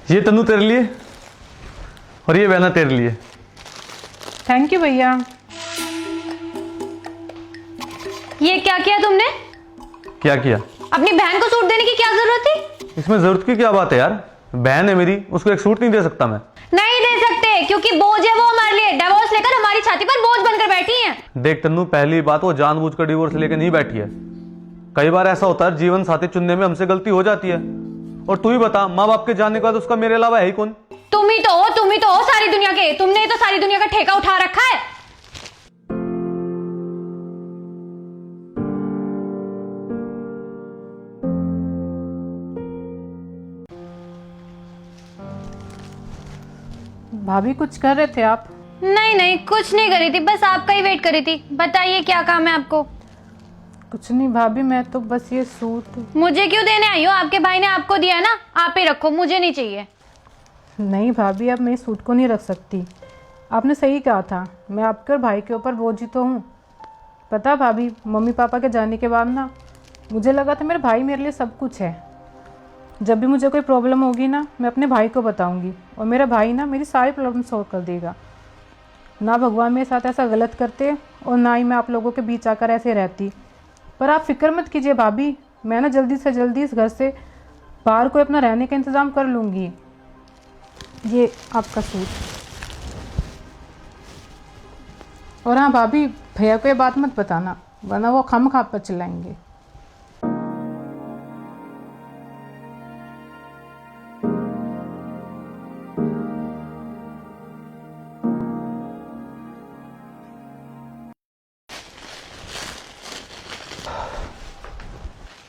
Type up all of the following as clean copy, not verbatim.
ये तन्नू तेरे लिए और ये बहना तेरे लिए। थैंक यू भैया। ये क्या किया तुमने? क्या किया? अपनी बहन को सूट देने की क्या जरूरत थी? इसमें जरूरत की क्या बात है यार, बहन है मेरी, उसको एक सूट नहीं दे सकता मैं? नहीं दे सकते क्योंकि बोझ है वो हमारे लिए। डिवोर्स लेकर हमारी छाती पर बोझ बनकर बैठी है। देख तन्नू, पहली बात वो जानबूझकर डिवोर्स लेके नहीं बैठी है। कई बार ऐसा होता है जीवन साथी चुनने में हमसे गलती हो जाती है। और तू ही बता, माँ बाप के जाने के बाद उसका मेरे अलावा है ही कौन? तुम ही तो हो सारी दुनिया के। तुमने ही तो सारी दुनिया का ठेका उठा रखा है। भाभी कुछ कर रहे थे आप? नहीं कुछ नहीं करी थी, बस आपका ही वेट करी थी। बताइए क्या काम है आपको? कुछ नहीं भाभी, मैं तो बस ये सूट। मुझे क्यों देने आई हो? आपके भाई ने आपको दिया है ना, आप ही रखो, मुझे नहीं चाहिए। नहीं भाभी, अब मैं इस सूट को नहीं रख सकती। आपने सही कहा था, मैं आपके और भाई के ऊपर बोझ ही तो हूँ। पता भाभी, मम्मी पापा के जाने के बाद ना मुझे लगा था मेरे भाई मेरे लिए सब कुछ है। जब भी मुझे कोई प्रॉब्लम होगी ना, मैं अपने भाई को बताऊंगी और मेरा भाई ना मेरी सारी प्रॉब्लम सॉल्व कर देगा। ना भगवान मेरे साथ ऐसा गलत करते और ना ही मैं आप लोगों के बीच आकर ऐसे रहती। पर आप फिक्र मत कीजिए भाभी, मैं ना जल्दी से जल्दी इस घर से बाहर कोई अपना रहने का इंतज़ाम कर लूँगी। ये आपका सूट। और हाँ भाभी, भैया को ये बात मत बताना वरना वो खम खा पर चिल्लाएंगे।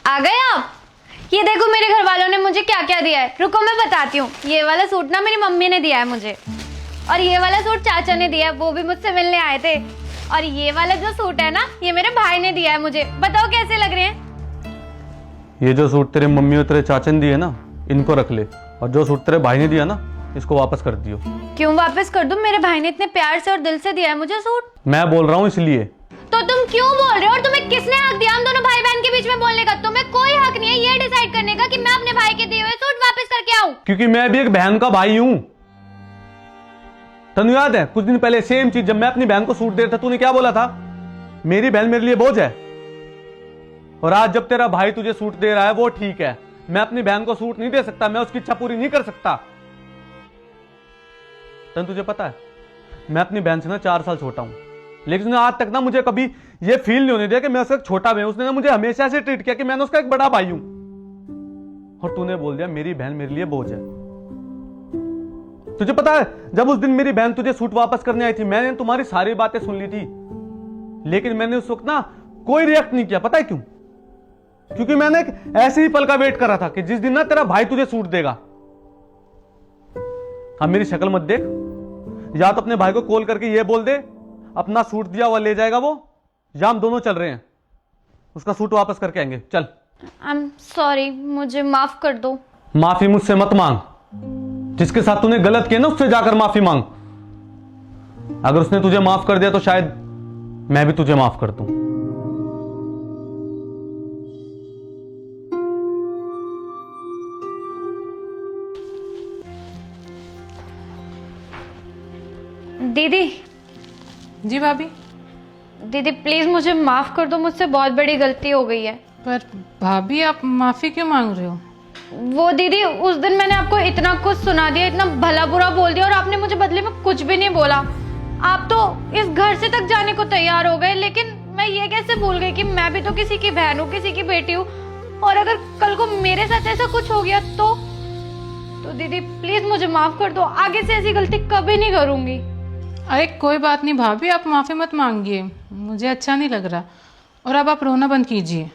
आ गए आप? ये देखो मेरे घर वालों ने मुझे क्या क्या दिया है। रुको मैं बताती हूँ। ये वाला सूट ना मेरी मम्मी ने दिया है मुझे, और ये वाला सूट चाचा ने दिया है, वो भी मुझसे मिलने आए थे। और ये वाला जो सूट है ना, ये मेरे भाई ने दिया है मुझे। बताओ कैसे लग रहे हैं? ये जो सूट तेरे मम्मी और तेरे चाचा ने दिए ना, इनको रख ले। और जो सूट तेरे भाई ने दिया ना, इसको वापस कर दियो। क्यों वापस कर दूं? मेरे भाई ने इतने प्यार से और दिल से दिया है मुझे सूट। मैं बोल रहा हूँ इसलिए। तो तुम क्यों बोल रहे हो? और तुम्हें किसने हक दिया हम दोनों भाई बहन के बीच में बोलने का? तुम्हें कोई हक नहीं है ये डिसाइड करने का कि मैं अपने भाई के दिए हुए सूट वापस करके आऊं। क्योंकि मैं भी एक बहन का भाई हूं। तन्नू याद है कुछ दिन पहले सेम चीज, जब मैं अपनी बहन को सूट दे रहा था, तूने क्या बोला था? मेरी बहन मेरे लिए बोझ है। और आज जब तेरा भाई तुझे सूट दे रहा है वो ठीक है, मैं अपनी बहन को सूट नहीं दे सकता, मैं उसकी इच्छा पूरी नहीं कर सकता। तन तुझे पता है मैं अपनी बहन से ना 4 साल छोटा हूं, लेकिन उसने आज तक ना मुझे कभी ये फील नहीं होने दिया कि मैं उसका एक छोटा भाई हूं। उसने ना मुझे हमेशा ऐसे ट्रीट किया कि मैंने उसका एक बड़ा भाई हूं। और तूने बोल दिया मेरी बहन मेरे लिए बोझ है। तुझे पता है जब उस दिन मेरी बहन तुझे सूट वापस करने आई थी, मैंने तुम्हारी सारी बातें सुन ली थी, लेकिन मैंने उस वक्त ना कोई रिएक्ट नहीं किया। पता है क्यों? क्योंकि मैंने एक ऐसे ही पल का वेट कर रहा था कि जिस दिन ना तेरा भाई तुझे सूट देगा। अब मेरी शक्ल मत देख, या तो अपने भाई को कॉल करके ये बोल दे अपना सूट दिया हुआ ले जाएगा वो, या हम दोनों चल रहे हैं उसका सूट वापस करके आएंगे। चल। आई एम सॉरी, मुझे माफ कर दो। माफी मुझसे मत मांग, जिसके साथ तूने गलत किया ना उससे जाकर माफी मांग। अगर उसने तुझे माफ कर दिया तो शायद मैं भी तुझे माफ कर दूं। दीदी। जी भाभी। दीदी प्लीज मुझे माफ कर दो, मुझसे बहुत बड़ी गलती हो गई है। पर भाभी आप माफ़ी क्यों मांग रहे हो? वो दीदी, उस दिन मैंने आपको इतना कुछ सुना दिया, इतना भला बुरा बोल दिया, और आपने मुझे बदले में कुछ भी नहीं बोला। आप तो इस घर से तक जाने को तैयार हो गए, लेकिन मैं ये कैसे भूल गई कि मैं भी तो किसी की बहन हूँ, किसी की बेटी हूँ। और अगर कल को मेरे साथ ऐसा कुछ हो गया तो दीदी प्लीज मुझे माफ कर दो। आगे से ऐसी गलती कभी नहीं करूंगी। अरे कोई बात नहीं भाभी, आप माफ़ी मत मांगिए, मुझे अच्छा नहीं लग रहा। और अब आप रोना बंद कीजिए।